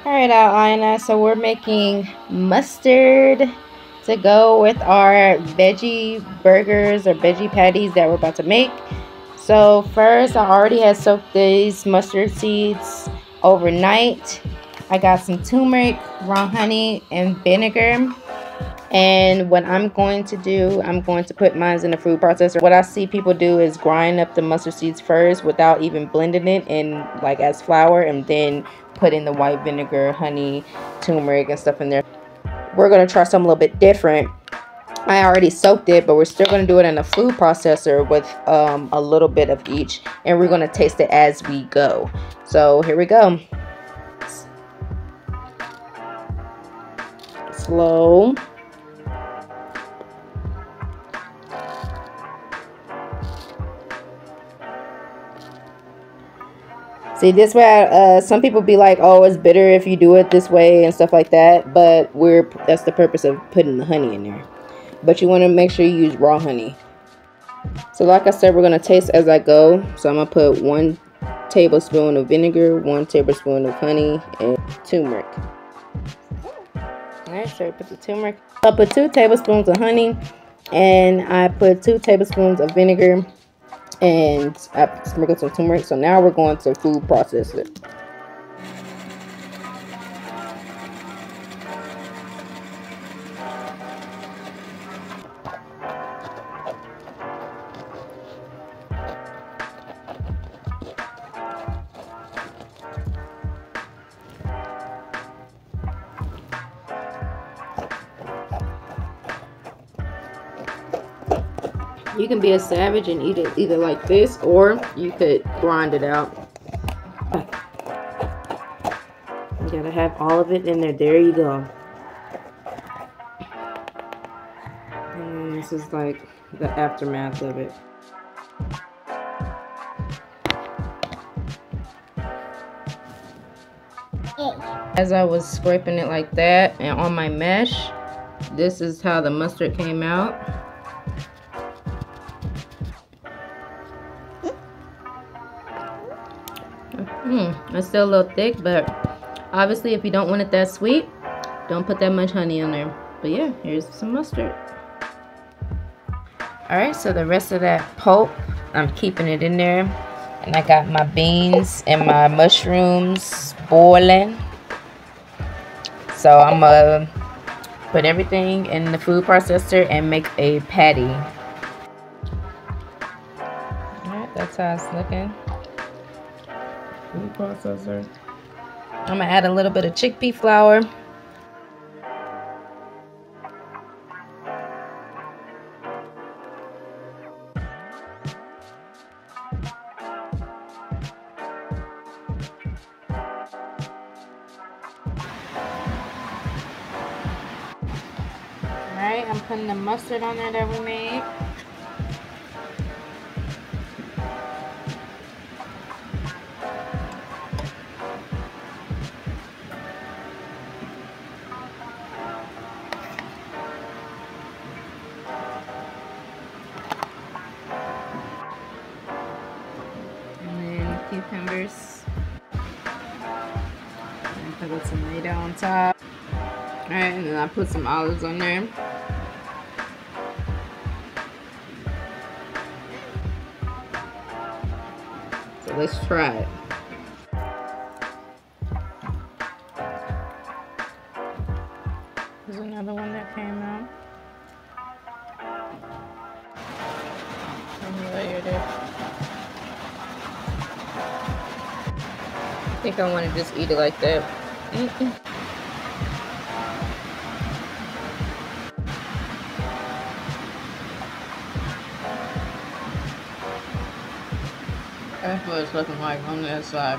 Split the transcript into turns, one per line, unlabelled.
Alright, Alina, so we're making mustard to go with our veggie burgers or veggie patties that we're about to make. So first, I already had soaked these mustard seeds overnight. I got some turmeric, raw honey, and vinegar. And what I'm going to do, I'm going to put mine in the food processor. What I see people do is grind up the mustard seeds first without even blending it in like as flour, and then put in the white vinegar, honey, turmeric, and stuff in there. We're going to try something a little bit different. I already soaked it, but we're still going to do it in a food processor with a little bit of each, and we're going to taste it as we go. So here we go. Slow. See, this way, some people be like, oh, it's bitter if you do it this way and stuff like that. But that's the purpose of putting the honey in there. But you want to make sure you use raw honey. So like I said, we're going to taste as I go. So I'm going to put 1 tablespoon of vinegar, 1 tablespoon of honey, and turmeric. Alright, so I put the turmeric. I put 2 tablespoons of honey, and I put 2 tablespoons of vinegar, and I sprinkled some turmeric. So now we're going to food process it. You can be a savage and eat it either like this, or you could grind it out. You gotta have all of it in there. There you go. And this is like the aftermath of it. As I was scraping it like that and on my mesh, this is how the mustard came out. It's still a little thick, but obviously if you don't want it that sweet, don't put that much honey in there. But yeah, here's some mustard. Alright, so the rest of that pulp, I'm keeping it in there. And I got my beans and my mushrooms boiling. So I'm gonna put everything in the food processor and make a patty. Alright, that's how it's looking. Food processor. I'm gonna add a little bit of chickpea flour. Alright, I'm putting the mustard on there that we made. Cucumbers, and put a tomato on top. Alright, and then I put some olives on there. So let's try it. There's another one that came out. And layered it. I think I want to just eat it like that. That's what it's looking like on the inside.